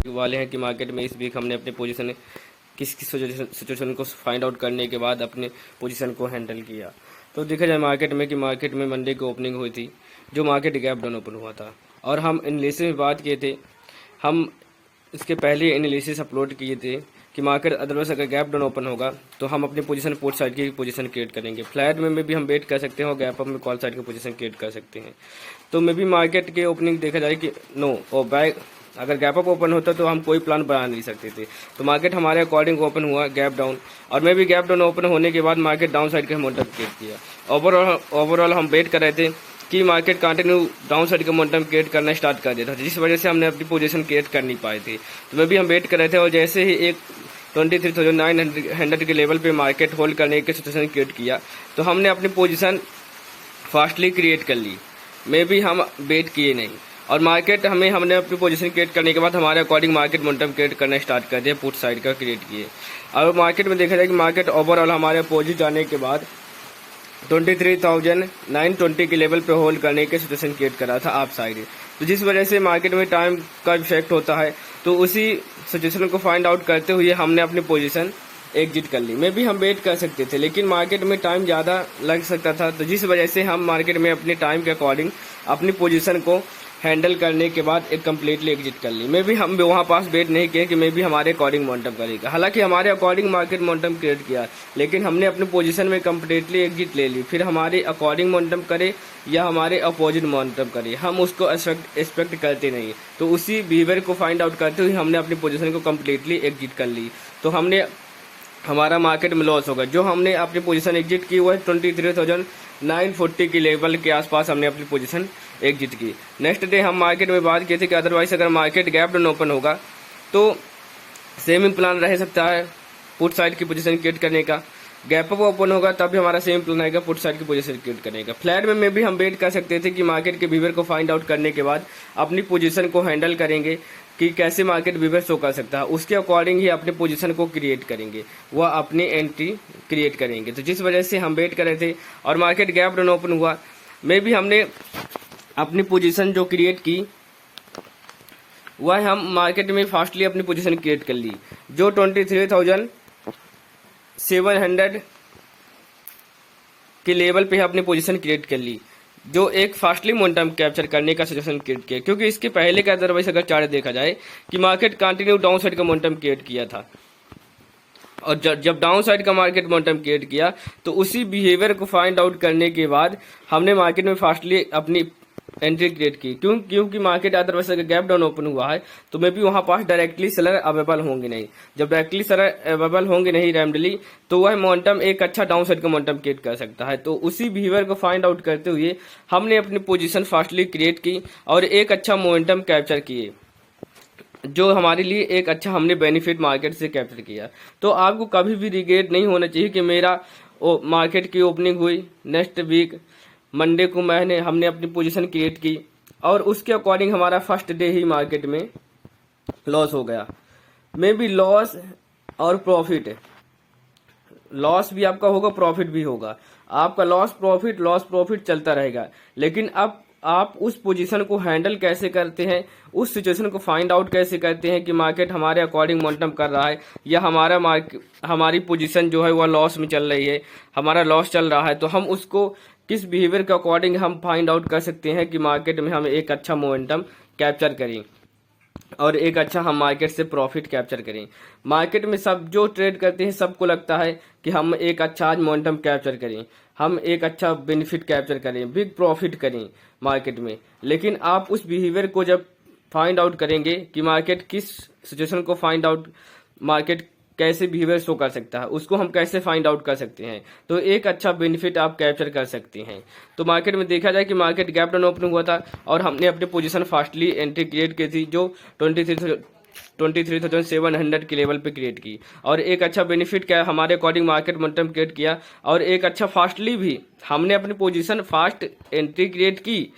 वाले हैं कि मार्केट में इस वीक हमने अपने पोजीशन किस किस सिचुएशन को फाइंड आउट करने के बाद अपने पोजीशन को हैंडल किया। तो देखा जाए मार्केट में मंडे की ओपनिंग हुई थी, जो मार्केट गैप डाउन ओपन हुआ था, और हम एनालिसिस में बात किए थे, हम इसके पहले एनालिसिस अपलोड किए थे कि मार्केट अदरवाइज अगर गैप डाउन ओपन होगा तो हम अपनी पोजीशन पोर्ट साइड की पोजीशन क्रिएट करेंगे। फ्लैट में भी हम वेट कर सकते हैं और गैप अप में कॉल साइड की पोजीशन क्रिएट कर सकते हैं। तो मे भी मार्केट के ओपनिंग देखा जाए कि नो और बैक अगर गैप अप ओपन होता तो हम कोई प्लान बना नहीं सकते थे। तो मार्केट हमारे अकॉर्डिंग ओपन हुआ गैप डाउन, और मैं भी गैप डाउन ओपन होने के बाद मार्केट डाउन साइड का मोमेंटम क्रिएट किया। ओवरऑल हम वेट कर रहे थे कि मार्केट कंटिन्यू डाउन साइड का मोमेंटम क्रिएट करना स्टार्ट कर देता था, जिस वजह से हमने अपनी पोजीशन क्रिएट कर नहीं पाए थे। तो मैं भी हम वेट कर रहे थे, और जैसे ही एक 23,900 के लेवल पे मार्केट होल्ड करने की सिचुएशन क्रिएट किया तो हमने अपनी पोजीशन फास्टली क्रिएट कर ली। मैं भी हम वेट किए नहीं, और मार्केट हमने अपनी पोजीशन क्रिएट करने के बाद हमारे अकॉर्डिंग मार्केट मोमेंटम क्रिएट करना स्टार्ट कर दिया, पुट साइड का क्रिएट किए। और मार्केट में देखा जाए कि मार्केट ओवरऑल हमारे अपोजिट जाने के बाद 23,920 के लेवल पे होल्ड करने की सिचुएशन क्रिएट करा था आप साइड। तो जिस वजह से मार्केट में टाइम का इफेक्ट होता है, तो उसी सिचुएशन को फाइंड आउट करते हुए हमने अपनी पोजीशन एग्जिट कर ली। मे भी हम वेट कर सकते थे, लेकिन मार्केट में टाइम ज़्यादा लग सकता था, तो जिस वजह से हम मार्केट में अपने टाइम के अकॉर्डिंग अपनी पोजीशन को हैंडल करने के बाद एक कम्प्लीटली एग्जिट कर ली। मे भी हम वहाँ पास वेट नहीं किए कि मे भी हमारे अकॉर्डिंग मोमेंटम करेगा। हालांकि हमारे अकॉर्डिंग मार्केट मोमेंटम क्रिएट किया, लेकिन हमने अपनी पोजीशन में कम्प्लीटली एग्जिट ले ली। फिर हमारे अकॉर्डिंग मोमेंटम करे या हमारे अपोजिट मोमेंटम करे, हम उसको एक्सपेक्ट करते नहीं। तो उसी बिहेवियर को फाइंड आउट करते हुए हमने अपनी पोजीशन को कम्प्लीटली एग्जिट कर ली। तो हमारा मार्केट में लॉस होगा। जो हमने अपनी पोजीशन एग्जिट की वो है 23,940 के लेवल के आसपास हमने अपनी पोजीशन एग्जिट की। नेक्स्ट डे हम मार्केट में बात किए थे कि अदरवाइज अगर मार्केट गैप डाउन ओपन होगा तो सेम ही प्लान रह सकता है पुट साइड की पोजीशन क्रिएट करने का। गैप अप ओपन होगा तब भी हमारा सेम प्लान आएगा पुट साइड की पोजीशन क्रिएट करने का। फ्लैट में भी हम वेट कर सकते थे कि मार्केट के बिहेवियर को फाइंड आउट करने के बाद अपनी पोजीशन को हैंडल करेंगे कि कैसे मार्केट बिहेवियर शो कर सकता है, उसके अकॉर्डिंग ही अपने पोजीशन को क्रिएट करेंगे, वह अपनी एंट्री क्रिएट करेंगे। तो जिस वजह से हम वेट कर रहे थे और मार्केट गैप डाउन ओपन हुआ, मे भी हमने अपनी पोजीशन जो क्रिएट की वह हम मार्केट में फास्टली अपनी पोजीशन क्रिएट कर ली, जो 23,700 के लेवल पे अपनी पोजीशन क्रिएट कर ली, जो एक फास्टली मोमेंटम कैप्चर करने का सिचुएशन क्रिएट किया। क्योंकि इसके पहले का अदरवाइज अगर चार्ट देखा जाए कि मार्केट कंटिन्यू डाउन साइड का मोमेंटम क्रिएट किया था, और जब डाउन साइड का मार्केट मोमेंटम क्रिएट किया तो उसी बिहेवियर को फाइंड आउट करने के बाद हमने मार्केट में फास्टली अपनी एंट्री क्रिएट की। क्योंकि मार्केट अदरवाइज अगर गैप डाउन ओपन हुआ है तो मे भी वहां पास डायरेक्टली सेलर अवेलेबल होंगे नहीं। जब डायरेक्टली सेलर अवेलेबल होंगे नहीं रैंडमली, तो वह मोमेंटम एक अच्छा डाउन साइड का मोमेंटम क्रिएट कर सकता है। तो उसी बिहेवियर को फाइंड आउट करते हुए हमने अपनी पोजीशन फास्टली क्रिएट की और एक अच्छा मोमेंटम कैप्चर किए, जो हमारे लिए एक अच्छा हमने बेनिफिट मार्केट से कैप्चर किया। तो आपको कभी भी रिग्रेट नहीं होना चाहिए कि मेरा मार्केट की ओपनिंग हुई नेक्स्ट वीक मंडे को हमने अपनी पोजीशन क्रिएट की और उसके अकॉर्डिंग हमारा फर्स्ट डे ही मार्केट में लॉस हो गया। मे बी लॉस और प्रॉफिट, लॉस भी आपका होगा, प्रॉफिट भी होगा। आपका लॉस प्रॉफिट चलता रहेगा, लेकिन अब आप उस पोजीशन को हैंडल कैसे करते हैं, उस सिचुएशन को फाइंड आउट कैसे करते हैं कि मार्केट हमारे अकॉर्डिंग मोमेंटम कर रहा है या हमारी पोजीशन जो है वह लॉस में चल रही है, हमारा लॉस चल रहा है, तो हम उसको किस बिहेवियर के अकॉर्डिंग हम फाइंड आउट कर सकते हैं कि मार्केट में हम एक अच्छा मोमेंटम कैप्चर करें और एक अच्छा हम मार्केट से प्रॉफिट कैप्चर करें। मार्केट में सब जो ट्रेड करते हैं सबको लगता है कि हम एक अच्छा आज मोमेंटम कैप्चर करें, हम एक अच्छा बेनिफिट कैप्चर करें, बिग प्रॉफिट करें मार्केट में। लेकिन आप उस बिहेवियर को जब फाइंड आउट करेंगे कि मार्केट किस सिचुएशन को फाइंड आउट, मार्केट कैसे बिहेवियर शो कर सकता है, उसको हम कैसे फाइंड आउट कर सकते हैं, तो एक अच्छा बेनिफिट आप कैप्चर कर सकते हैं। तो मार्केट में देखा जाए कि मार्केट गैप डाउन ओपन हुआ था और हमने अपनी पोजीशन फास्टली एंट्री क्रिएट की थी, जो 23,700 के लेवल पे क्रिएट की और एक अच्छा बेनिफिट क्या हमारे अकॉर्डिंग मार्केट मोमेंटम क्रिएट किया और एक अच्छा फास्टली भी हमने अपनी पोजीशन फास्ट एंट्री क्रिएट की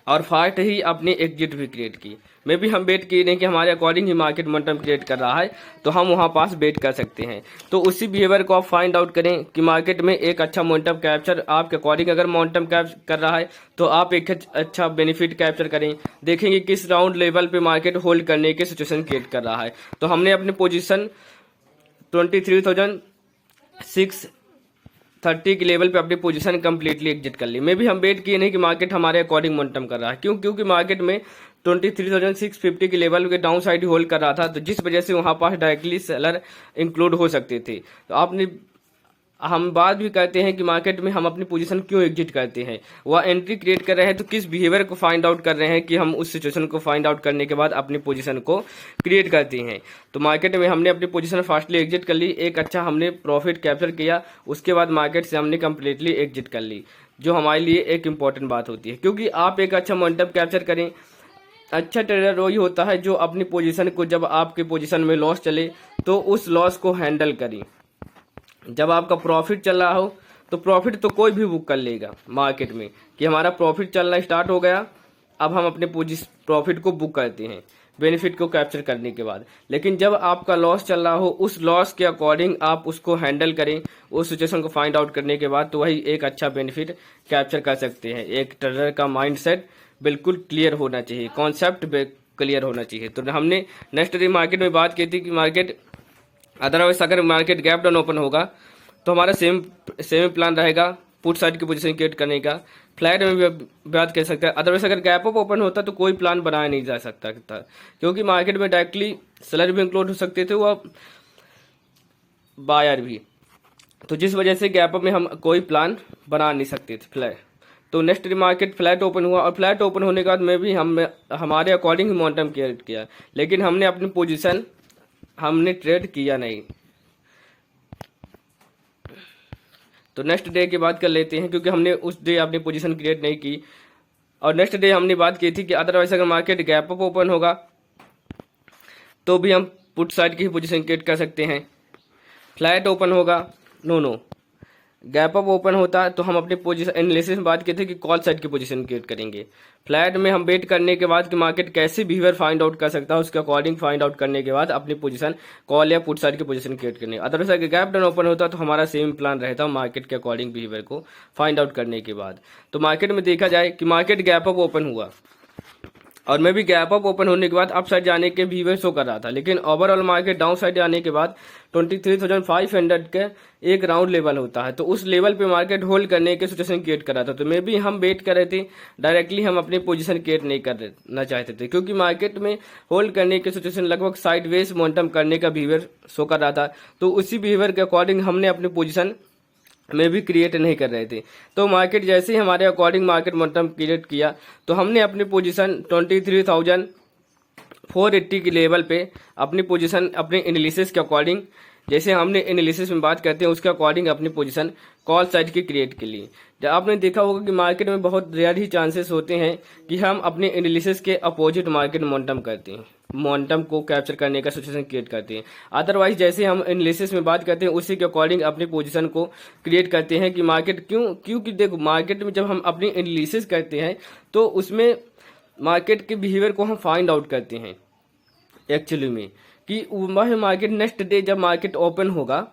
और फास्ट ही अपनी एग्जिट भी क्रिएट की। मे भी हम वेट किए नहीं कि हमारे अकॉर्डिंग ही मार्केट मोमेंटम क्रिएट कर रहा है, तो हम वहाँ पास वेट कर सकते हैं। तो उसी बिहेवियर को आप फाइंड आउट करें कि मार्केट में एक अच्छा मोमेंटम कैप्चर आपके अकॉर्डिंग अगर मोमेंटम कैप्चर कर रहा है तो आप एक अच्छा बेनिफिट कैप्चर करें। देखेंगे किस राउंड लेवल पे मार्केट होल्ड करने की सिचुएशन क्रिएट कर रहा है। तो हमने अपनी पोजीशन 23,630 के लेवल पे अपनी पोजीशन कंप्लीटली एग्जिट कर ली। मे भी हम वेट किए नहीं कि मार्केट हमारे अकॉर्डिंग मोमेंटम कर रहा है, क्योंकि मार्केट में 23,650 के लेवल के डाउन साइड होल्ड कर रहा था, तो जिस वजह से वहां पास डायरेक्टली सेलर इंक्लूड हो सकते थे। तो आपने हम बात भी करते हैं कि मार्केट में हम अपनी पोजीशन क्यों एग्जिट करते हैं। वह एंट्री क्रिएट कर रहे हैं तो किस बिहेवियर को फाइंड आउट कर रहे हैं कि हम उस सिचुएशन को फाइंड आउट करने के बाद अपनी पोजीशन को क्रिएट करते हैं। तो मार्केट में हमने अपनी पोजीशन फास्टली एग्जिट कर ली, एक अच्छा हमने प्रॉफिट कैप्चर किया, उसके बाद मार्केट से हमने कंप्लीटली एग्जिट कर ली, जो हमारे लिए एक इंपॉर्टेंट बात होती है। क्योंकि आप एक अच्छा मोमेंटम कैप्चर करें, अच्छा ट्रेडर वही होता है जो अपनी पोजीशन को, जब आपके पोजीशन में लॉस चले तो उस लॉस को हैंडल करें। जब आपका प्रॉफिट चल रहा हो तो प्रॉफिट तो कोई भी बुक कर लेगा मार्केट में कि हमारा प्रॉफिट चलना स्टार्ट हो गया, अब हम अपने प्रॉफिट को बुक करते हैं बेनिफिट को कैप्चर करने के बाद। लेकिन जब आपका लॉस चल रहा हो, उस लॉस के अकॉर्डिंग आप उसको हैंडल करें, उस सिचुएशन को फाइंड आउट करने के बाद, तो वही एक अच्छा बेनिफिट कैप्चर कर सकते हैं। एक ट्रेडर का माइंडसेट बिल्कुल क्लियर होना चाहिए, कॉन्सेप्ट क्लियर होना चाहिए। तो हमने नेक्स्ट डे मार्केट में बात की थी कि मार्केट अदरवाइज अगर मार्केट गैप डाउन ओपन होगा तो हमारा सेम प्लान रहेगा पुट साइड की पोजीशन क्रिएट करने का। फ्लैट में भी बात कर सकते हैं। अदरवाइज अगर गैप अप ओपन होता तो कोई प्लान बनाया नहीं जा सकता था, क्योंकि मार्केट में डायरेक्टली सेलर भी इंक्लूड हो सकते थे, वो बायर भी। तो जिस वजह से गैप अप में हम कोई प्लान बना नहीं सकते थे फ्लैट। तो next day market flat open हुआ और फ्लैट ओपन होने के बाद में भी हमारे अकॉर्डिंग ही मोमेंटम क्रिएट किया, लेकिन हमने अपनी पोजीशन हमने ट्रेड किया नहीं। तो नेक्स्ट डे की बात कर लेते हैं, क्योंकि हमने उस डे अपनी पोजीशन क्रिएट नहीं की। और नेक्स्ट डे हमने बात की थी कि अदरवाइज अगर मार्केट गैप अप ओपन होगा तो भी हम पुट साइड की ही पोजीशन क्रिएट कर सकते हैं। फ्लैट ओपन होगा, नो गैप अप ओपन होता है तो हम अपनी पोजीशन एनालिसिस में बात की थी कि कॉल साइड की पोजीशन क्रिएट करेंगे। फ्लैट में हम वेट करने के बाद कि मार्केट कैसे बिहेवियर फाइंड आउट कर सकता है, उसके अकॉर्डिंग फाइंड आउट करने के बाद अपनी पोजीशन कॉल या पुट साइड की पोजीशन क्रिएट करनी। अदरवाइज अगर गैप डाउन ओपन होता तो हमारा सेम प्लान रहता मार्केट के अकॉर्डिंग बिहेवियर को फाइंड आउट करने के बाद। तो मार्केट में देखा जाए कि मार्केट गैप अप ओपन हुआ और मैं भी गैप अप ओपन होने के बाद अप साइड जाने के बिहेवियर शो कर रहा था, लेकिन ओवरऑल मार्केट डाउन साइड जाने के बाद 23,500 के एक राउंड लेवल होता है, तो उस लेवल पे मार्केट होल्ड करने की सिचुएशन क्रिएट कर रहा था। तो मे भी हम वेट कर रहे थे, डायरेक्टली हम अपनी पोजीशन क्रिएट नहीं करना चाहते थे, क्योंकि मार्केट में होल्ड करने की सिचुएशन लगभग साइडवेज मोमेंटम करने का बिहेवियर शो कर रहा था। तो उसी बिहेवियर के अकॉर्डिंग हमने अपनी पोजीशन में भी क्रिएट नहीं कर रहे थे। तो मार्केट जैसे ही हमारे अकॉर्डिंग मार्केट मोमेंटम क्रिएट किया तो हमने अपनी पोजीशन 23,480 की लेवल पे अपनी पोजीशन अपने एनालिसिस के अकॉर्डिंग, जैसे हमने एनालिसिस में बात करते हैं उसके अकॉर्डिंग अपनी पोजीशन कॉल साइड की क्रिएट के लिए। जब आपने देखा होगा कि मार्केट में बहुत रेयर ही चांसेस होते हैं कि हम अपने एनालिसिस के अपोजिट मार्केट मोमेंटम करते हैं, मोमेंटम को कैप्चर करने का सिचुएशन क्रिएट करते हैं। अदरवाइज जैसे हम एनालिसिस में बात करते हैं उसी के अकॉर्डिंग अपनी पोजीशन को क्रिएट करते हैं कि मार्केट क्योंकि देखो मार्केट में जब हम अपनी एनालिसिस करते हैं तो उसमें मार्केट के बिहेवियर को हम फाइंड आउट करते हैं एक्चुअली में, कि वह मार्केट नेक्स्ट डे जब मार्केट ओपन होगा,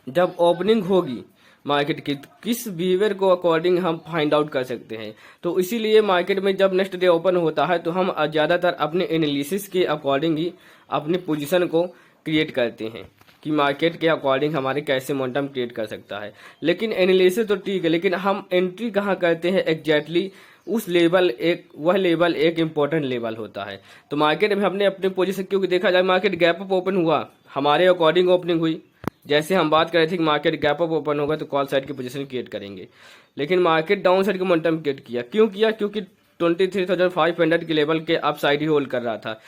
जब ओपनिंग होगी मार्केट की, किस बिहेवियर को अकॉर्डिंग हम फाइंड आउट कर सकते हैं। तो इसीलिए मार्केट में जब नेक्स्ट डे ओपन होता है तो हम ज़्यादातर अपने एनालिसिस के अकॉर्डिंग ही अपनी पोजीशन को क्रिएट करते हैं कि मार्केट के अकॉर्डिंग हमारे कैसे मोमेंटम क्रिएट कर सकता है। लेकिन एनालिसिस तो ठीक है, लेकिन हम एंट्री कहाँ करते हैं एग्जैक्टली उस लेवल वह लेवल एक इम्पोर्टेंट लेवल होता है। तो मार्केट में हमने अपनी पोजीशन, क्योंकि देखा जाए मार्केट गैप अप ओपन हुआ, हमारे अकॉर्डिंग ओपनिंग हुई, जैसे हम बात कर रहे थे कि मार्केट गैप अप ओपन होगा तो कॉल साइड की पोजीशन क्रिएट करेंगे, लेकिन मार्केट डाउन साइड का मोमेंटम क्रिएट किया। क्यों किया? क्योंकि 23,500 के लेवल के अप साइड ही होल्ड कर रहा था।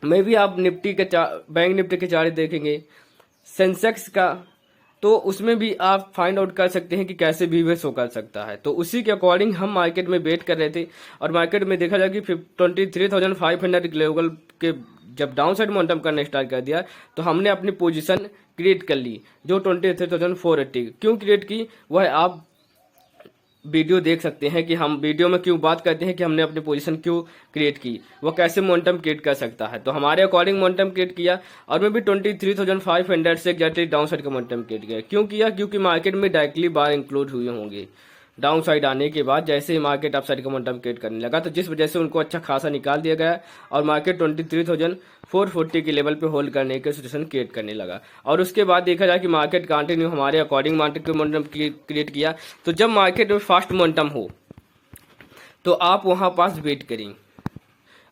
मैं भी आप निफ्टी के बैंक निफ्टी के चार्ट देखेंगे, सेंसेक्स का, तो उसमें भी आप फाइंड आउट कर सकते हैं कि कैसे बिहेवियर शो कर सकता है। तो उसी के अकॉर्डिंग हम मार्केट में वेट कर रहे थे और मार्केट में देखा जाए कि 23,500 के लेवल के जब डाउन साइड मोमेंटम करना स्टार्ट कर दिया तो हमने अपनी पोजीशन क्रिएट कर ली, जो 23,480। क्यों क्रिएट की? वह आप वीडियो देख सकते हैं कि हम वीडियो में क्यों बात करते हैं कि हमने अपनी पोजीशन क्यों क्रिएट की, वो कैसे मोमेंटम क्रिएट कर सकता है। तो हमारे अकॉर्डिंग मोमेंटम क्रिएट किया और मैं भी 23,500 से एग्जैक्टली डाउन साइड का मोमेंटम क्रिएट किया। क्यों किया? क्योंकि मार्केट में डायरेक्टली बार इंक्लूड हुए होंगे। डाउन साइड आने के बाद जैसे ही मार्केट अप साइड का मोमेंटम क्रिएट करने लगा, तो जिस वजह से उनको अच्छा खासा निकाल दिया गया और मार्केट 23,440 के लेवल पे होल्ड करने की सिचुएशन क्रिएट करने लगा। और उसके बाद देखा जाए कि मार्केट कंटिन्यू हमारे अकॉर्डिंग मार्केट के मोमेंटम क्रिएट किया। तो जब मार्केट में फास्ट मोमेंटम हो तो आप वहां पास वेट करें।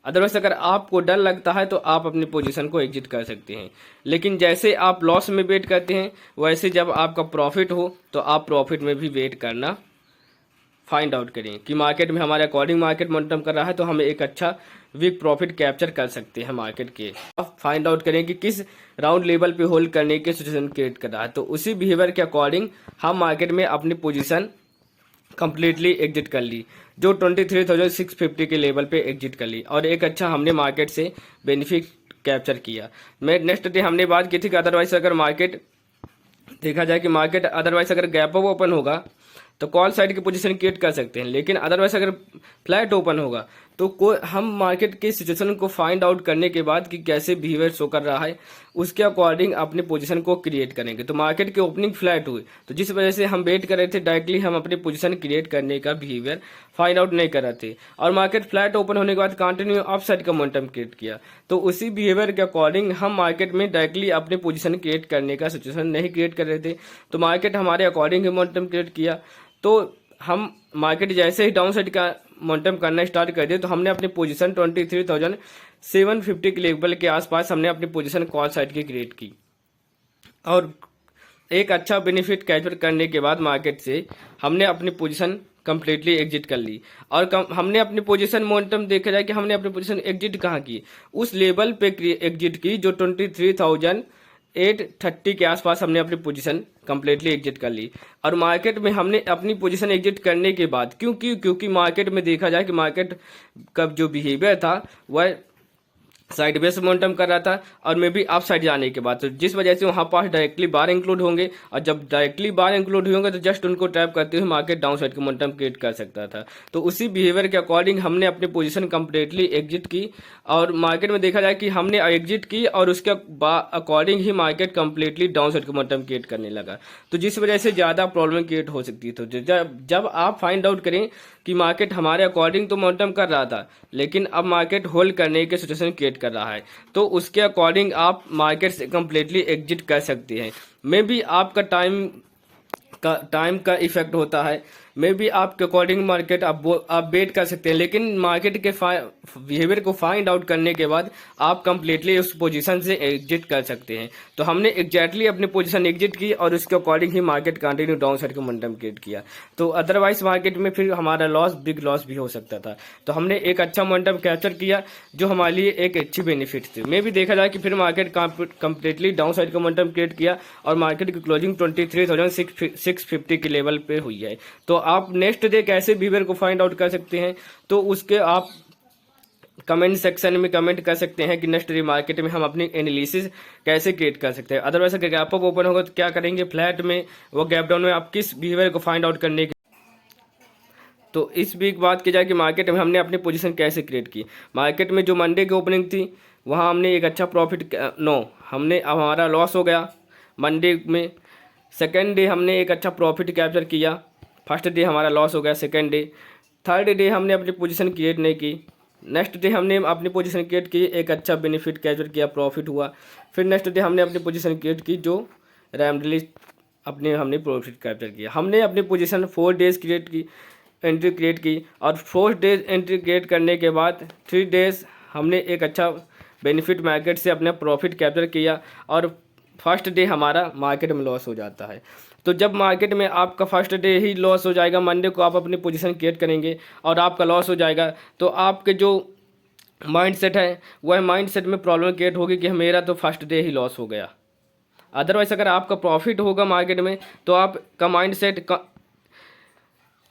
अदरवाइज अगर आपको डर लगता है तो आप अपनी पोजीशन को एग्जिट कर सकते हैं। लेकिन जैसे आप लॉस में वेट करते हैं, वैसे जब आपका प्रॉफिट हो तो आप प्रॉफिट में भी वेट करना फाइंड आउट करें कि मार्केट में हमारे अकॉर्डिंग मार्केट मोमेंटम कर रहा है तो हमें एक अच्छा वीक प्रॉफिट कैप्चर कर सकते हैं मार्केट के। अब फाइंड आउट करें कि किस राउंड लेवल पे होल्ड करने की सिचुएशन क्रिएट कर रहा है, तो उसी बिहेवियर के अकॉर्डिंग हम मार्केट में अपनी पोजीशन कंप्लीटली एग्जिट कर ली, जो 23,650 के लेवल पे एग्जिट कर ली और एक अच्छा हमने मार्केट से बेनिफिट कैप्चर किया। मैं नेक्स्ट डे हमने बात की थी कि अदरवाइज अगर मार्केट देखा जाए कि मार्केट अदरवाइज अगर गैप अप ओपन होगा तो कॉल साइड की पोजीशन क्रिएट कर सकते हैं। लेकिन अदरवाइज अगर फ्लैट ओपन होगा तो हम मार्केट के सिचुएशन को फाइंड आउट करने के बाद कि कैसे बिहेवियर शो कर रहा है, उसके अकॉर्डिंग अपनी पोजीशन को क्रिएट करेंगे। तो मार्केट की ओपनिंग फ्लैट हुई, तो जिस वजह से हम वेट कर रहे थे, डायरेक्टली हम अपनी पोजीशन क्रिएट करने का बिहेवियर फाइंड आउट नहीं कर रहे थे। और मार्केट फ्लैट ओपन होने के बाद कंटिन्यू अप साइड का मोमेंटम क्रिएट किया, तो उसी बिहेवियर के अकॉर्डिंग हम मार्केट में डायरेक्टली अपनी पोजीशन क्रिएट करने का सिचुएशन नहीं क्रिएट कर रहे थे। तो मार्केट हमारे अकॉर्डिंग ही मोमेंटम क्रिएट किया। तो हम मार्केट जैसे ही डाउन साइड का मोमेंटम करना स्टार्ट कर दिया, तो हमने अपनी पोजीशन 23,750 के लेवल के आसपास हमने अपनी पोजीशन कॉल साइड की क्रिएट की और एक अच्छा बेनिफिट कैप्चर करने के बाद मार्केट से हमने अपनी पोजीशन कंप्लीटली एग्जिट कर ली। और हमने अपनी पोजीशन मोमेंटम देखा जाए कि हमने अपनी पोजीशन एग्जिट कहाँ की, उस लेवल पे एग्जिट की जो 23,830 के आसपास हमने अपनी पोजीशन कंप्लीटली एग्जिट कर ली। और मार्केट में हमने अपनी पोजीशन एग्जिट करने के बाद क्योंकि मार्केट में देखा जाए कि मार्केट का जो बिहेवियर था वह साइड बेस मोमेंटम कर रहा था और मे बी अप साइड जाने के बाद, तो जिस वजह से वहां पास डायरेक्टली बार इंक्लूड होंगे और जब डायरेक्टली बार इंक्लूड होंगे तो जस्ट उनको ट्रैप करते हुए मार्केट डाउन साइड का मोमेंटम क्रिएट कर सकता था। तो उसी बिहेवियर के अकॉर्डिंग हमने अपनी पोजीशन कंप्लीटली एग्जिट की और मार्केट में देखा जाए कि हमने एग्जिट की और उसके अकॉर्डिंग ही मार्केट कंप्लीटली डाउन साइड का मोमेंटम क्रिएट करने लगा, तो जिस वजह से ज़्यादा प्रॉब्लम क्रिएट हो सकती है। तो जब आप फाइंड आउट करें कि मार्केट हमारे अकॉर्डिंग तो मोमेंटम कर रहा था लेकिन अब मार्केट होल्ड करने की सिचुएशन क्रिएट कर रहा है, तो उसके अकॉर्डिंग आप मार्केट से कंप्लीटली एग्जिट कर सकते हैं। मे बी आपका टाइम का इफेक्ट होता है, मे बी आपके अकॉर्डिंग मार्केट आप वेट कर सकते हैं, लेकिन मार्केट के बिहेवियर को फाइंड आउट करने के बाद आप कंप्लीटली उस पोजीशन से एग्जिट कर सकते हैं। तो हमने एग्जैक्टली अपनी पोजीशन एग्जिट की और उसके अकॉर्डिंग ही मार्केट कंटिन्यू डाउन साइड का मोमेंटम क्रिएट किया। तो अदरवाइज मार्केट में फिर हमारा बिग लॉस भी हो सकता था। तो हमने एक अच्छा मोमेंटम कैप्चर किया जो हमारे लिए एक अच्छी बेनिफिट थी। मे भी देखा जाए कि फिर मार्केट कंप्लीटली डाउन साइड का मोमेंटम क्रिएट किया और मार्केट की क्लोजिंग 23,650 के लेवल पे हुई है। तो आप नेक्स्ट डे कैसे बिहेवियर को फाइंड आउट कर सकते हैं, तो उसके आप कमेंट सेक्शन में कमेंट कर सकते हैं कि नेक्स्ट डे मार्केट में हम अपनी एनालिसिस कैसे क्रिएट कर सकते हैं। अदरवाइज अगर गैप अप ओपन होगा तो क्या करेंगे, फ्लैट में वो गैप डाउन में आप किस बिहेवियर को फाइंड आउट करने की। तो इस वीक बात की जाए कि मार्केट में हमने अपनी पोजीशन कैसे क्रिएट की। मार्केट में जो मंडे की ओपनिंग थी वहाँ हमने एक अच्छा प्रॉफिट हमने हमारा लॉस हो गया मंडे में। सेकेंड डे हमने एक अच्छा प्रॉफिट कैप्चर किया, फर्स्ट डे हमारा लॉस हो गया सेकेंड डे। थर्ड डे हमने अपनी पोजीशन क्रिएट नहीं की, नेक्स्ट डे हमने अपनी पोजीशन क्रिएट की, एक अच्छा बेनिफिट कैप्चर किया, प्रॉफिट हुआ। फिर नेक्स्ट डे हमने अपनी पोजीशन क्रिएट की जो रैंडमली हमने प्रॉफिट कैप्चर किया। हमने अपनी पोजीशन 4 डेज एंट्री क्रिएट की और 4 डेज एंट्री क्रिएट करने के बाद 3 डेज हमने एक अच्छा बेनिफिट मार्केट से अपना प्रॉफिट कैप्चर किया और फर्स्ट डे हमारा मार्केट में लॉस हो जाता है। तो जब मार्केट में आपका फर्स्ट डे ही लॉस हो जाएगा, मंडे को आप अपनी पोजीशन क्रिएट करेंगे और आपका लॉस हो जाएगा, तो आपके जो माइंडसेट है वह माइंडसेट में प्रॉब्लम क्रिएट होगी कि मेरा तो फर्स्ट डे ही लॉस हो गया। अदरवाइज अगर आपका प्रॉफिट होगा मार्केट में तो आपका माइंडसेट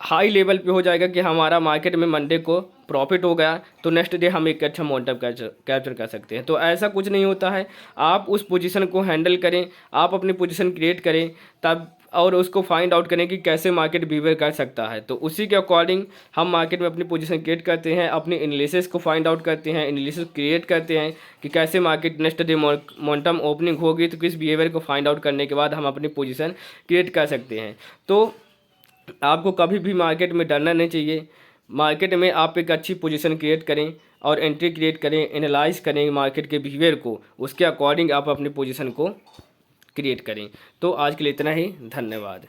हाई लेवल पे हो जाएगा कि हमारा मार्केट में मंडे को प्रॉफिट हो गया तो नेक्स्ट डे हम एक अच्छा मोमेंटम कैप्चर कर सकते हैं। तो ऐसा कुछ नहीं होता है, आप उस पोजीशन को हैंडल करें, आप अपनी पोजीशन क्रिएट करें, तब और उसको फाइंड आउट करें कि कैसे मार्केट बिहेवियर कर सकता है। तो उसी के अकॉर्डिंग हम मार्केट में अपनी पोजीशन क्रिएट करते हैं, अपनी एनालिसिस को फाइंड आउट करते हैं, एनालिसिस क्रिएट करते हैं कि कैसे market next day momentum opening होगी तो किस बिहेवियर को फाइंड आउट करने के बाद हम अपनी पोजीशन क्रिएट कर सकते हैं। तो आपको कभी भी मार्केट में डरना नहीं चाहिए। मार्केट में आप एक अच्छी पोजीशन क्रिएट करें और एंट्री क्रिएट करें, एनालाइज करें मार्केट के बिहेवियर को, उसके अकॉर्डिंग आप अपनी पोजीशन को क्रिएट करें। तो आज के लिए इतना ही, धन्यवाद।